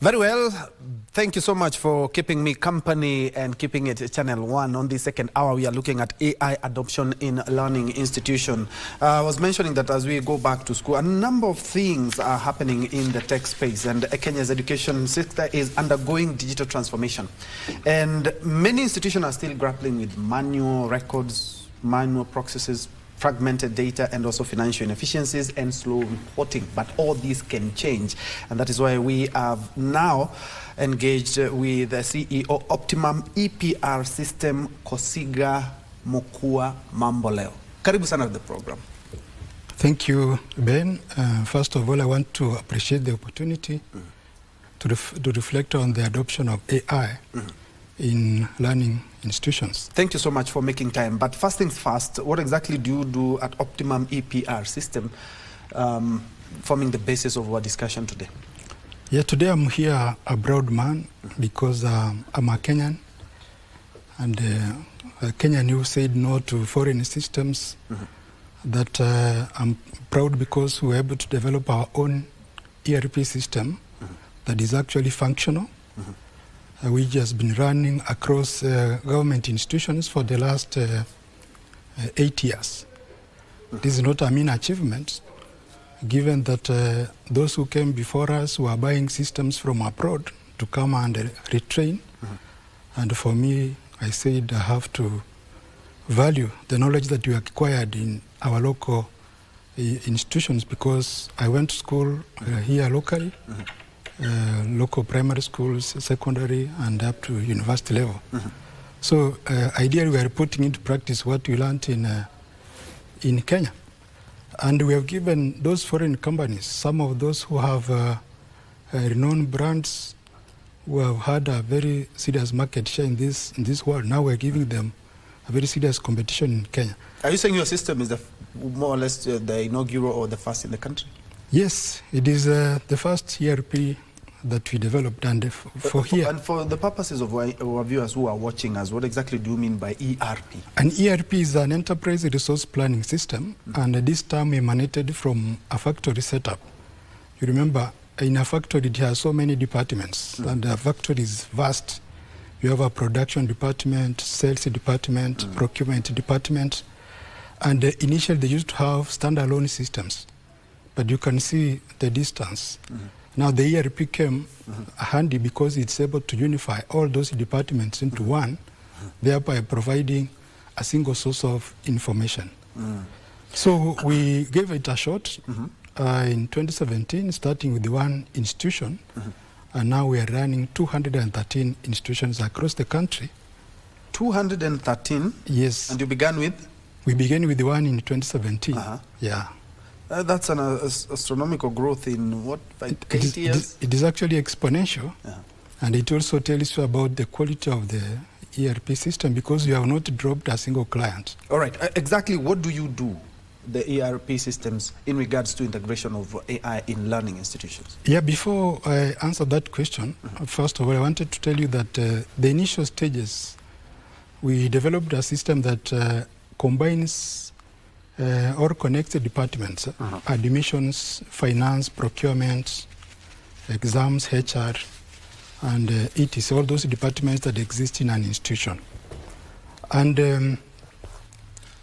Very well. Thank you so much for keeping me company and keeping it Channel 1. On the second hour, we are looking at AI adoption in learning institution. I was mentioning that as we go back to school, a number of things are happening in the tech space, and Kenya's education sector is undergoing digital transformation. And many institutions are still grappling with manual records, manual processes, fragmented data, and also financial inefficiencies and slow reporting. But all these can change, and that is why we have now engaged with the CEO Optimum EPR System, Kosiga Mokua Mamboleo. Karibu sana to the program. Thank you, Ben. First of all, I want to appreciate the opportunity to reflect on the adoption of AI in learning institutions. Thank you so much for making time. But first things first, what exactly do you do at Optimum EPR System, forming the basis of our discussion today? Yeah, today I'm here a proud man because I'm a Kenyan, and a Kenyan who said no to foreign systems. That I'm proud because we were able to develop our own ERP system that is actually functional. Which has been running across government institutions for the last 8 years. This is not a mean achievement, given that those who came before us were buying systems from abroad to come and retrain. And for me, I said I have to value the knowledge that we acquired in our local institutions, because I went to school here locally. Local primary schools, secondary, and up to university level. So ideally we are putting into practice what we learned in Kenya. And we have given those foreign companies, some of those who have renowned brands, who have had a very serious market share in this world. Now we're giving them a very serious competition in Kenya. Are you saying your system is more or less the inaugural or the first in the country? Yes, it is the first ERP that we developed, and for here. And for the purposes of our viewers who are watching us, what exactly do you mean by ERP? An ERP is an enterprise resource planning system, and this term emanated from a factory setup. You remember, in a factory it has so many departments, and the factory is vast. You have a production department, sales department, procurement department, and initially they used to have standalone systems, but you can see the distance. Now the ERP came handy because it's able to unify all those departments into one, thereby providing a single source of information. So we gave it a shot in 2017, starting with one institution, and now we are running 213 institutions across the country. 213? Yes. And you began with? We began with the one in 2017. Yeah. That's an astronomical growth in what, 8 years? It is actually exponential, and it also tells you about the quality of the ERP system, because you have not dropped a single client. All right, exactly what do you do, the ERP systems, in regards to integration of AI in learning institutions? Yeah, before I answer that question, first of all, I wanted to tell you that the initial stages, we developed a system that combines or connected departments, admissions, finance, procurement, exams, HR, and ETC, all those departments that exist in an institution. And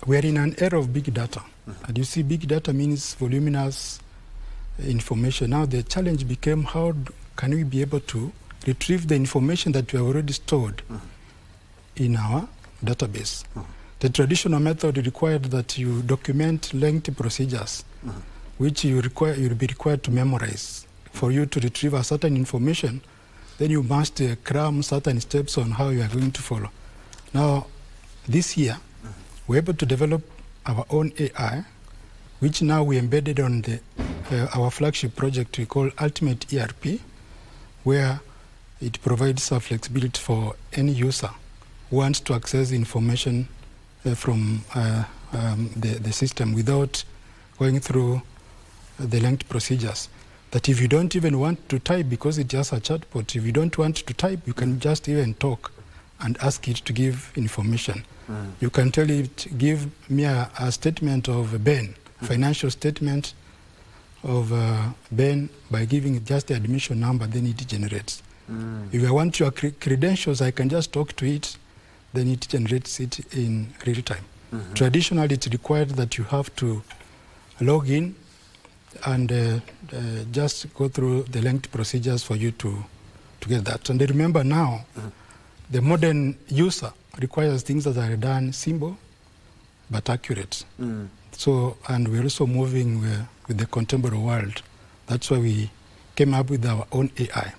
we are in an era of big data. And you see, big data means voluminous information. Now the challenge became, how can we be able to retrieve the information that we have already stored in our database? The traditional method required that you document lengthy procedures, which you'll be required to memorize. For you to retrieve a certain information, then you must cram certain steps on how you are going to follow. Now, this year, we're able to develop our own AI, which now we embedded on our flagship project we call Ultimate ERP, where it provides a flexibility for any user who wants to access information from the system without going through the lengthy procedures. That if you don't even want to type, because it's just a chatbot, if you don't want to type, you can just even talk and ask it to give information. You can tell it, give me a statement of Ben, financial statement of Ben by giving just the admission number, then it generates. If I want your credentials, I can just talk to it, then it generates it in real time. Traditionally, it's required that you have to log in and just go through the lengthy procedures for you to get that. And remember now, the modern user requires things that are done simple but accurate. So, and we're also moving with the contemporary world. That's why we came up with our own AI.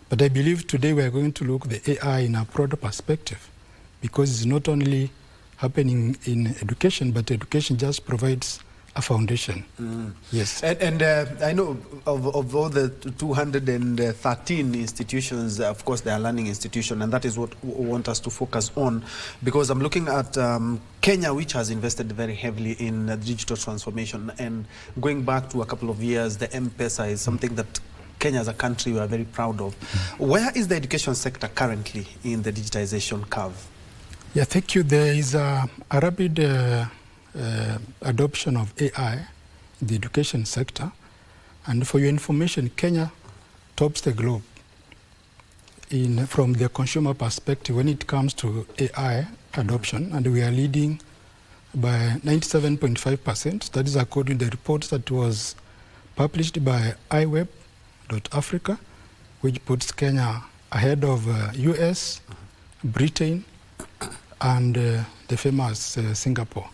But I believe today we are going to look at the AI in a broader perspective, because it's not only happening in education, but education just provides a foundation. Yes. And I know of all the 213 institutions, of course, they are learning institutions, and that is what we want us to focus on, because I'm looking at Kenya, which has invested very heavily in digital transformation. And going back to a couple of years, the M-Pesa is something that Kenya as a country we are very proud of. Where is the education sector currently in the digitization curve? Yeah, thank you. There is a rapid adoption of AI in the education sector. And for your information, Kenya tops the globe from the consumer perspective when it comes to AI adoption, and we are leading by 97.5%. That is according to the report that was published by iWeb.Africa, which puts Kenya ahead of US, Britain, and the famous Singapore.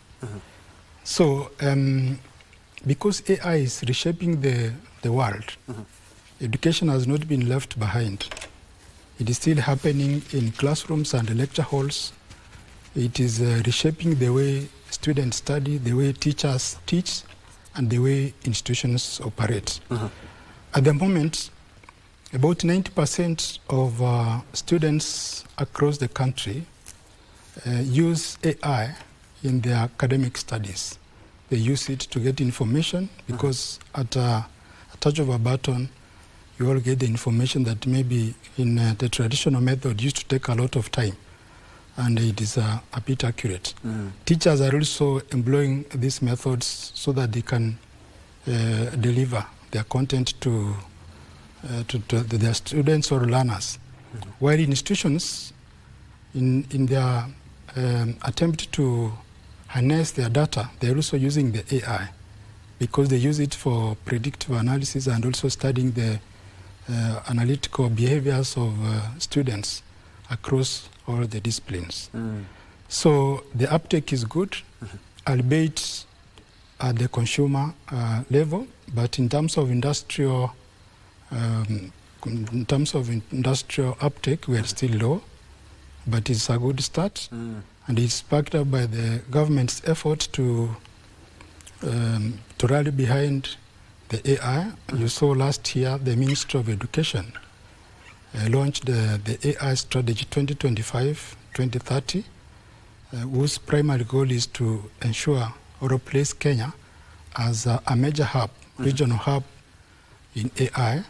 So, because AI is reshaping the world, education has not been left behind. It is still happening in classrooms and lecture halls. It is reshaping the way students study, the way teachers teach, and the way institutions operate. At the moment, about 90% of students across the country use AI in their academic studies. They use it to get information, because at a touch of a button, you all get the information that maybe in the traditional method used to take a lot of time, and it is a bit accurate. Teachers are also employing these methods so that they can deliver their content to their students or learners. While institutions, in their attempt to harness their data, they're also using the AI, because they use it for predictive analysis and also studying the analytical behaviors of students across all the disciplines. So the uptake is good, albeit at the consumer level, but in terms of industrial uptake, we are still low, but it's a good start, and it's backed up by the government's effort to rally behind the AI. You saw last year the Ministry of Education launched the AI Strategy 2025-2030, whose primary goal is to ensure or place Kenya as a major hub, regional hub in AI,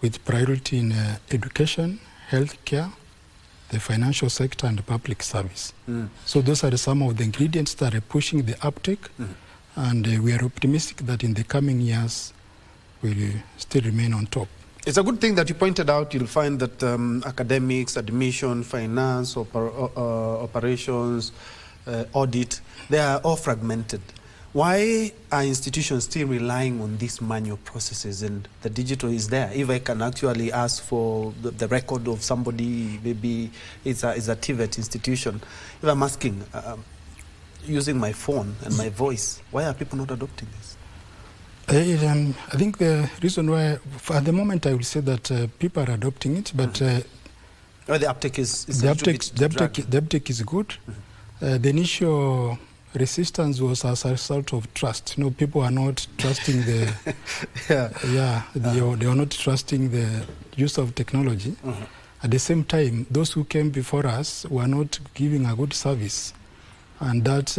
with priority in education, healthcare, the financial sector, and public service. So those are some of the ingredients that are pushing the uptake, and we are optimistic that in the coming years we will still remain on top. It's a good thing that you pointed out. You'll find that academics, admission, finance, operations, audit, they are all fragmented. Why are institutions still relying on these manual processes, and the digital is there? If I can actually ask for the record of somebody, maybe it's a TVET institution. If I'm asking, using my phone and my voice, why are people not adopting this? I think the reason why, at the moment, I will say that people are adopting it, but the uptake is the uptake is good. The initial resistance was as a result of trust. You know, people are not trusting the they are not trusting the use of technology. At the same time, those who came before us were not giving a good service, and that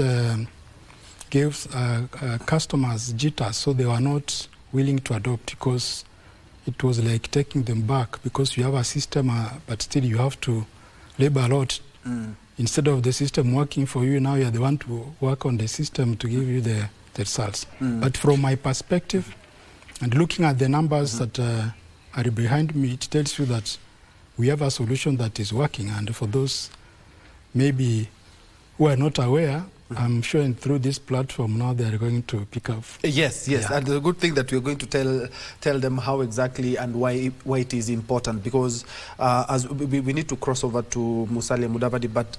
gives customers jitters, so they were not willing to adopt, because it was like taking them back, because you have a system, but still you have to labor a lot. Instead of the system working for you, now you're the one to work on the system to give you the the results. But from my perspective, and looking at the numbers that are behind me, it tells you that we have a solution that is working. And for those maybe who are not aware, I'm sure through this platform now they are going to pick up. Yes, yes, Yeah. and the good thing that we're going to tell them how exactly and why it is important, because as we need to cross over to Musalia Mudavadi, but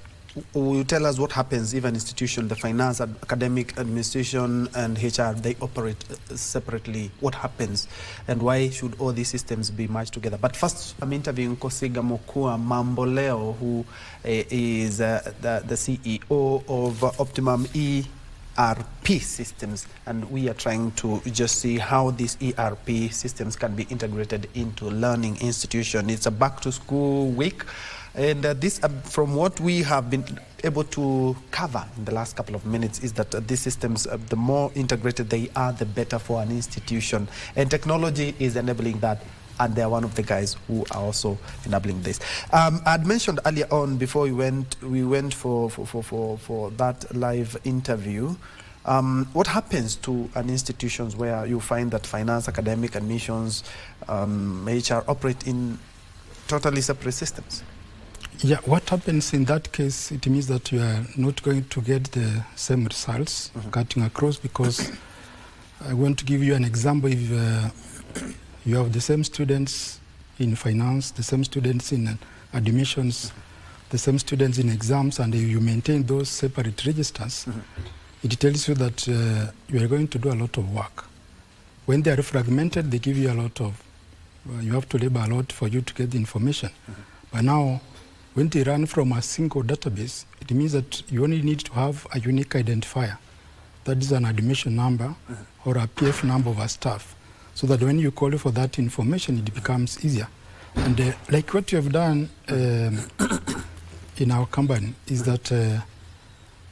will you tell us what happens if an institution, the finance, academic, administration, and HR, they operate separately? What happens, and why should all these systems be merged together? But first, I'm interviewing Kosiga Mokua Mamboleo, who is the CEO of Optimum ERP systems, and we are trying to just see how these ERP systems can be integrated into learning institution. It's a back-to-school week. And this, from what we have been able to cover in the last couple of minutes, is that these systems, the more integrated they are, the better for an institution. And technology is enabling that, and they're one of the guys who are also enabling this. I'd mentioned earlier on, before we went for that live interview, what happens to an institutions where you find that finance, academic, admissions, HR operate in totally separate systems? Yeah, what happens in that case, it means that you are not going to get the same results cutting across, because I want to give you an example. If you have the same students in finance, the same students in admissions, the same students in exams, and you maintain those separate registers, it tells you that you are going to do a lot of work. When they are fragmented, they give you a lot of, you have to labor a lot for you to get the information. But now, when they run from a single database, it means that you only need to have a unique identifier. That is an admission number or a PF number of a staff, so that when you call for that information, it becomes easier. And like what you have done in our company is that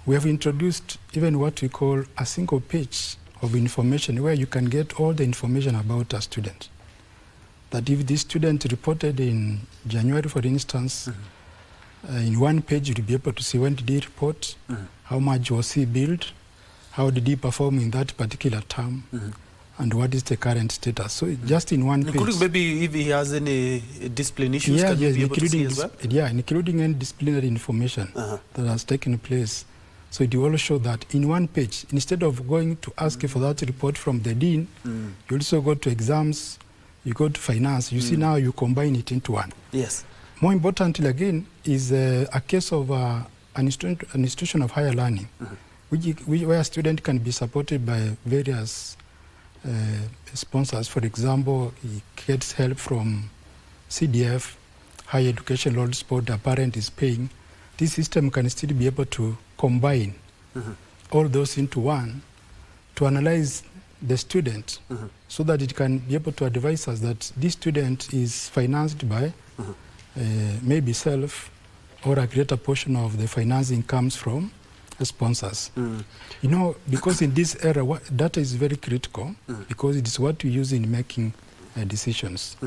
we have introduced even what we call a single page of information, where you can get all the information about a student. That if this student reported in January, for instance, in one page you'll be able to see when did he report, how much was he billed, how did he perform in that particular term, and what is the current status. So just in one page. Including maybe if he has any discipline issues, yeah, can yes, you be able to see as well? Yeah, including any disciplinary information that has taken place. So it will also show that in one page. Instead of going to ask for that report from the dean, you also go to exams, you go to finance. You see now you combine it into one. Yes. More importantly, again, is a case of an institution of higher learning, where a student can be supported by various sponsors. For example, he gets help from CDF, Higher Education Loans Board, the parent is paying. This system can still be able to combine all those into one to analyze the student, so that it can be able to advise us that this student is financed by maybe self, or a greater portion of the financing comes from sponsors. You know, because in this era, data is very critical, because it is what we use in making decisions.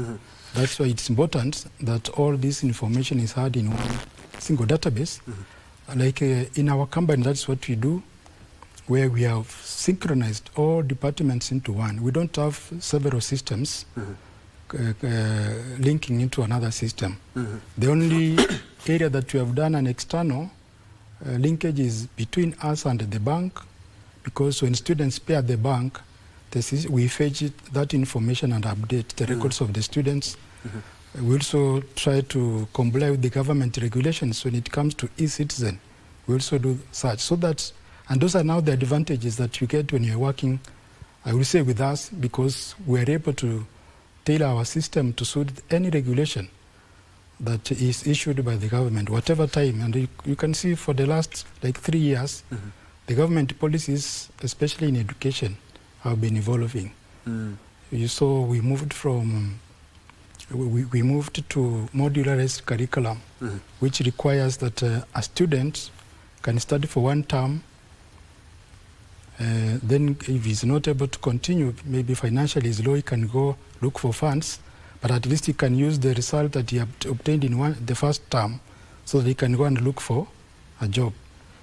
That's why it's important that all this information is had in one single database. Like in our company, that's what we do, where we have synchronized all departments into one. We don't have several systems linking into another system. The only area that we have done an external linkage is between us and the bank, because when students pay at the bank, we fetch that information and update the records of the students. We also try to comply with the government regulations when it comes to e-citizen. We also do such, so that, and those are now the advantages that you get when you're working, I will say, with us, because we're able to tailor our system to suit any regulation that is issued by the government, whatever time. And you can see for the last 3 years, the government policies, especially in education, have been evolving. You saw we moved from, we moved to modularized curriculum, which requires that a student can study for one term, then if he's not able to continue, maybe financially is low, he can go look for funds, but at least he can use the result that he obtained in the first term, so that he can go and look for a job.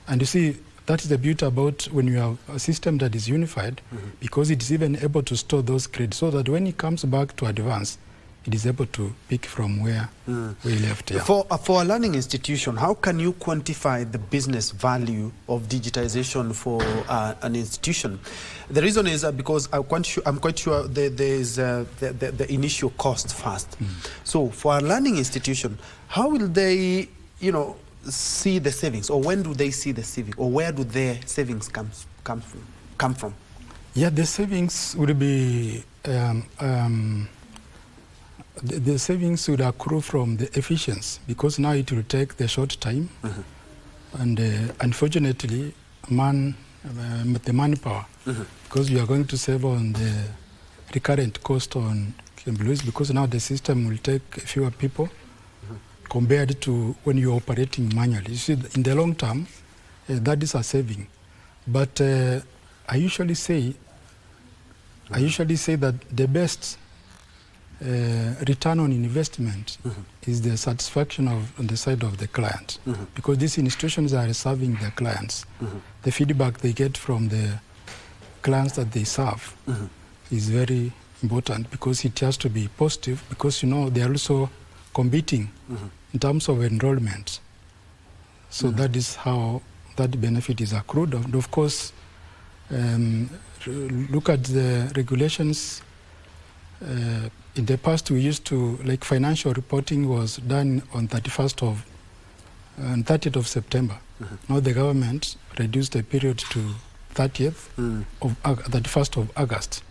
And you see, that is the beauty about when you have a system that is unified, because it is even able to store those credits so that when it comes back to advance, it is able to pick from where we left. Yeah. For a learning institution, how can you quantify the business value of digitization for an institution? The reason is because I'm quite sure there is the initial cost first. So for a learning institution, how will they, see the savings, or when do they see the savings, or where do their savings come from? Yeah, the savings would be the savings would accrue from the efficiency, because now it will take the short time, and unfortunately, the manpower, because you are going to save on the recurrent cost on employees, because now the system will take fewer people compared to when you're operating manually. You see, in the long term, that is a saving. But I usually say that the best return on investment is the satisfaction on the side of the client, because these institutions are serving their clients. The feedback they get from the clients that they serve is very important, because it has to be positive, because they are also competing in terms of enrollment. So that is how that benefit is accrued. And of course, look at the regulations. In the past, we used to, financial reporting was done on 30th of September. Now the government reduced the period to 31st of August.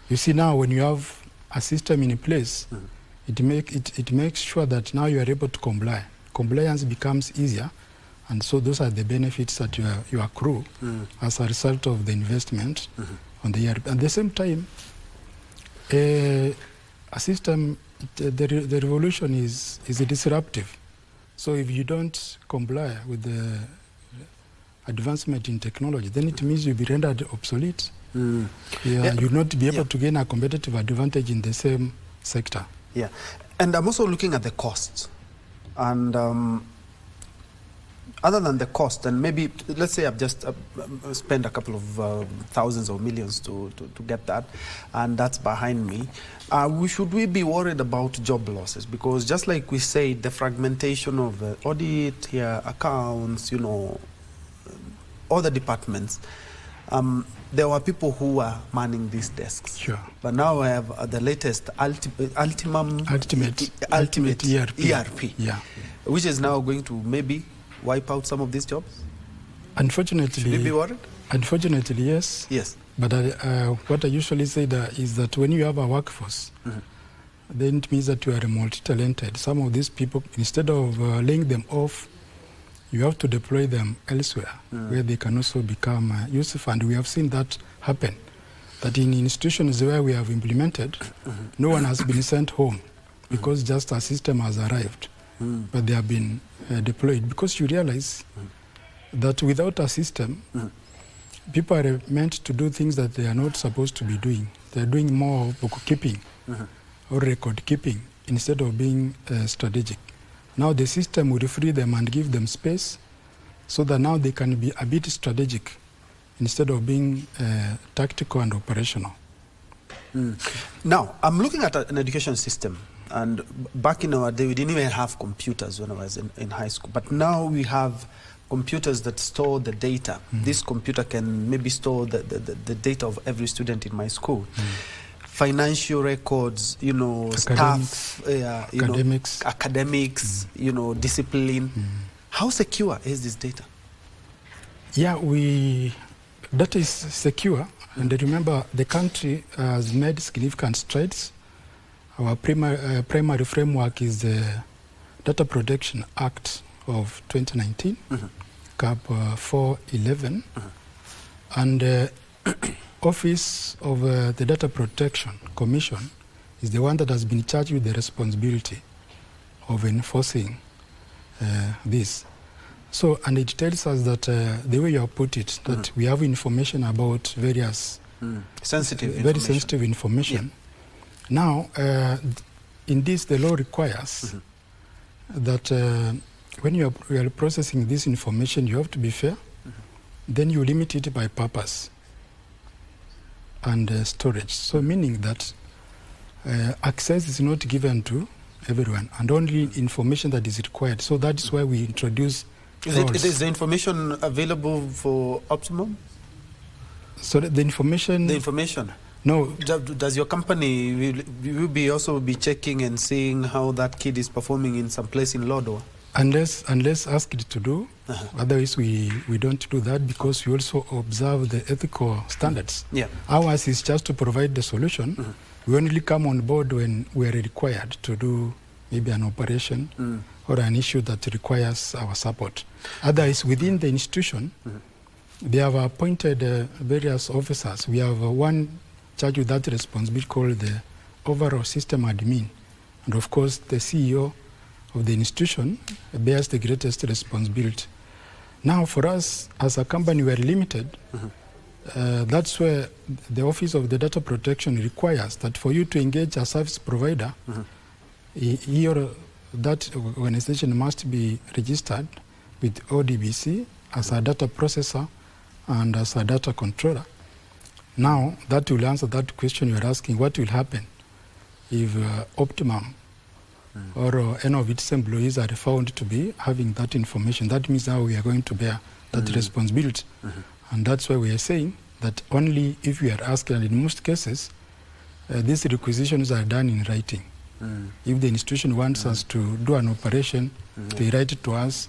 You see, now when you have a system in place, it makes sure that now you are able to comply. Compliance becomes easier, and so those are the benefits that you accrue as a result of the investment on the ERP. At the same time, a system, the revolution is disruptive. So if you don't comply with the advancement in technology, then it means you'll be rendered obsolete. You'll not be able to gain a competitive advantage in the same sector. Yeah, and I'm also looking at the costs. And other than the cost, and maybe, let's say I've just spent a couple of thousands or millions to get that, and that's behind me, should we be worried about job losses? Because just like we said, the fragmentation of the audit, accounts, all the departments, there were people who were manning these desks. Sure. But now I have the latest ultimate ERP, which is now going to maybe wipe out some of these jobs? Unfortunately. Should we be worried? Unfortunately, yes. Yes. But what I usually say is that when you have a workforce, then it means that you are multi-talented. Some of these people, instead of laying them off, you have to deploy them elsewhere, where they can also become useful. And we have seen that happen, that in institutions where we have implemented, no one has been sent home because just a system has arrived, but they have been deployed. Because you realize that without a system, people are meant to do things that they are not supposed to be doing. They are doing more bookkeeping or record keeping instead of being strategic. Now the system will free them and give them space so that now they can be a bit strategic instead of being tactical and operational. Now, I'm looking at an education system, and back in our day, we didn't even have computers when I was in high school. But now we have computers that store the data. This computer can maybe store the data of every student in my school. Financial records, staff, academics, discipline. How secure is this data? Yeah, data is secure. And remember, the country has made significant strides. Our primary framework is the Data Protection Act of 2019, CAP 411. And Office of the Data Protection Commission is the one that has been charged with the responsibility of enforcing this. So, and it tells us that the way you have put it, that we have information about various very sensitive information. Now, in this, the law requires that when you are processing this information, you have to be fair, then you limit it by purpose and storage. So meaning that access is not given to everyone and only information that is required. So that is why we introduce Is the information available for Optimum? So the information... The information? No. Does your company, will be also be checking and seeing how that kid is performing in some place in Lodo? Unless asked to do. Otherwise we don't do that because we also observe the ethical standards. Yeah. Ours is just to provide the solution. We only come on board when we are required to do maybe an operation or an issue that requires our support. Otherwise, within the institution, they have appointed various officers. We have one charged with that responsibility called the overall system admin. And of course, the CEO of the institution bears the greatest responsibility. Now, for us, as a company, we are limited. That's where the Office of the Data Protection requires that for you to engage a service provider, that organization must be registered with ODBC as a data processor and as a data controller. Now, that will answer that question you're asking, what will happen if Optimum or any of its employees are found to be having that information? That means how we are going to bear that responsibility. And that's why we are saying that only if we are asked, and in most cases, these requisitions are done in writing. If the institution wants us to do an operation, they write it to us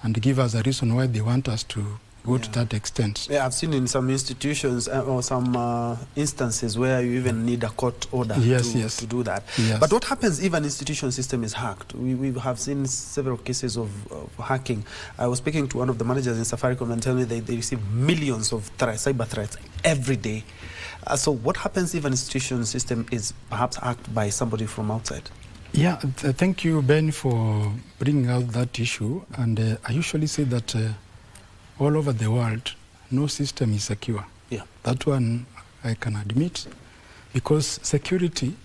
and give us a reason why they want us to go to that extent. Yeah, I've seen in some institutions or some instances where you even need a court order to do that. Yes. But what happens if an institution system is hacked? We have seen several cases of hacking. I was speaking to one of the managers in Safaricom and telling me they receive millions of cyber threats every day. So what happens if an institution system is perhaps hacked by somebody from outside? Yeah, thank you, Ben, for bringing out that issue. And I usually say that all over the world, no system is secure. Yeah. That one I can admit, because security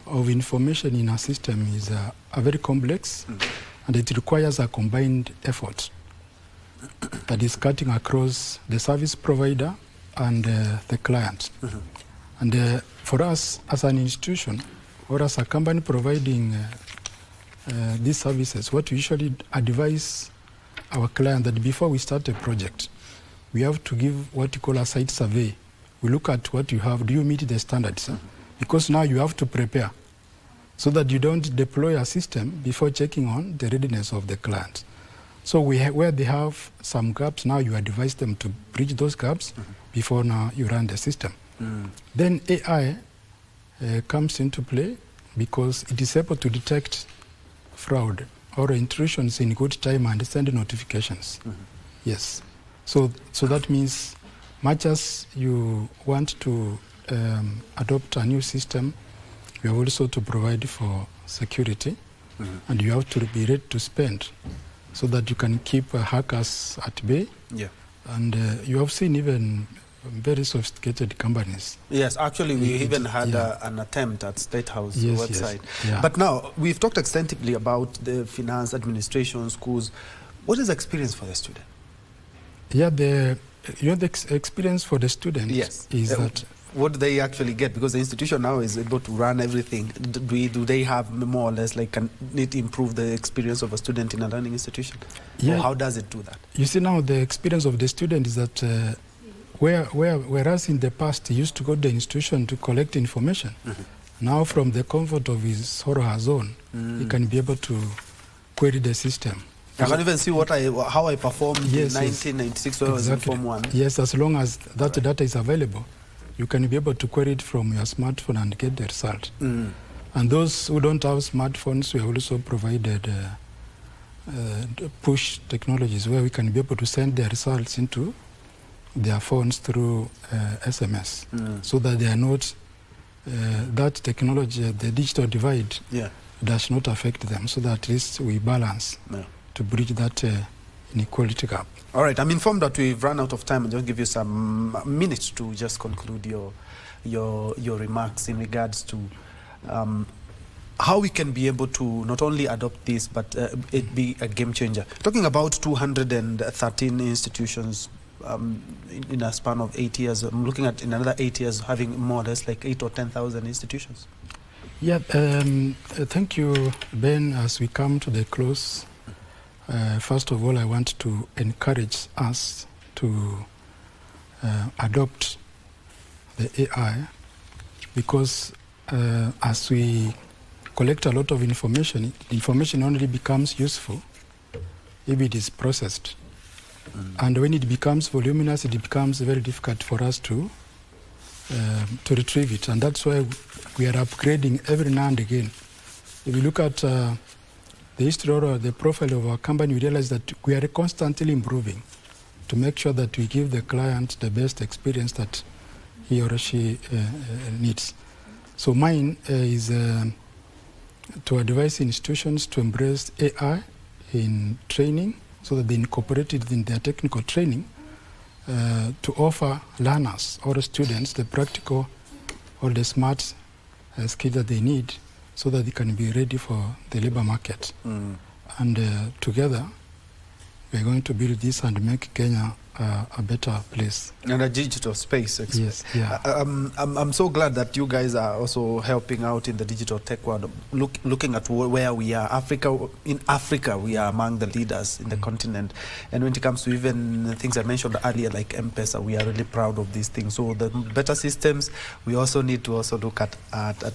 of information in a system is very complex, and it requires a combined effort that is cutting across the service provider and the client. And for us as an institution or as a company providing these services, what we usually advise our client that before we start a project, we have to give what you call a site survey. We look at what you have. Do you meet the standards? Because now you have to prepare so that you don't deploy a system before checking on the readiness of the client. So where they have some gaps, now you advise them to bridge those gaps before now you run the system. Then AI comes into play because it is able to detect fraud or intrusions in good time and send notifications. Yes. So that means much as you want to adopt a new system, you have also to provide for security, and you have to be ready to spend so that you can keep hackers at bay. Yeah. And you have seen even very sophisticated companies. Yes, actually we even had an attempt at State House website. Yes. Yeah. But now, we've talked extensively about the finance, administration, schools. What is the experience for the student? Yeah, the experience for the student is that... What do they actually get? Because the institution now is able to run everything. Do they have more or less, like, can it improve the experience of a student in a learning institution? Yeah. Or how does it do that? You see, now the experience of the student is that whereas in the past he used to go to the institution to collect information, now from the comfort of his or her zone, he can be able to query the system. I can even see how I performed in 1996 when I was in Form 1. Yes, as long as that data is available, you can be able to query it from your smartphone and get the result. And those who don't have smartphones, we have also provided push technologies where we can be able to send the results into their phones through SMS, so that they are not, that technology, the digital divide, does not affect them, so that at least we balance to bridge that inequality gap. All right, I'm informed that we've run out of time. I'll just give you some minutes to just conclude your remarks in regards to how we can be able to not only adopt this, but it be a game changer. Talking about 213 institutions in a span of 8 years. I'm looking at in another 8 years having more or less like 8 or 10,000 institutions. Yeah, thank you, Ben. As we come to the close, first of all, I want to encourage us to adopt the AI, because as we collect a lot of information, information only becomes useful if it is processed. And when it becomes voluminous, it becomes very difficult for us to retrieve it. And that's why we are upgrading every now and again. If you look at the history or the profile of our company, we realize that we are constantly improving to make sure that we give the client the best experience that he or she needs. So mine is to advise institutions to embrace AI in training, so that they incorporate it in their technical training, to offer learners or students the practical or the smart skills that they need, so that they can be ready for the labor market. And together, we're going to build this and make Kenya a better place. And a digital space. Yes, yeah. I'm so glad that you guys are also helping out in the digital tech world, looking at where we are. In Africa, we are among the leaders in the continent. And when it comes to even things I mentioned earlier, like M-Pesa, we are really proud of these things. So the better systems, we also need to also look at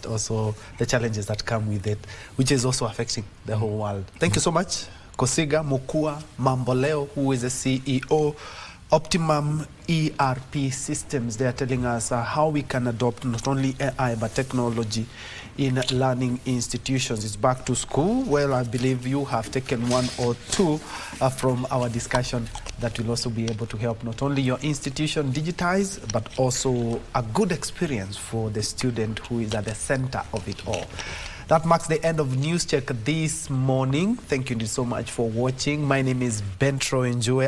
also the challenges that come with it, which is also affecting the whole world. Thank you so much. Kosiga Mukua Mamboleo, who is the CEO, Optimum ERP Systems. They are telling us how we can adopt not only AI but technology in learning institutions. It's back to school. Well, I believe you have taken one or two from our discussion that will also be able to help not only your institution digitize, but also a good experience for the student who is at the center of it all. That marks the end of News Check this morning. Thank you so much for watching. My name is Bentro Enjoy.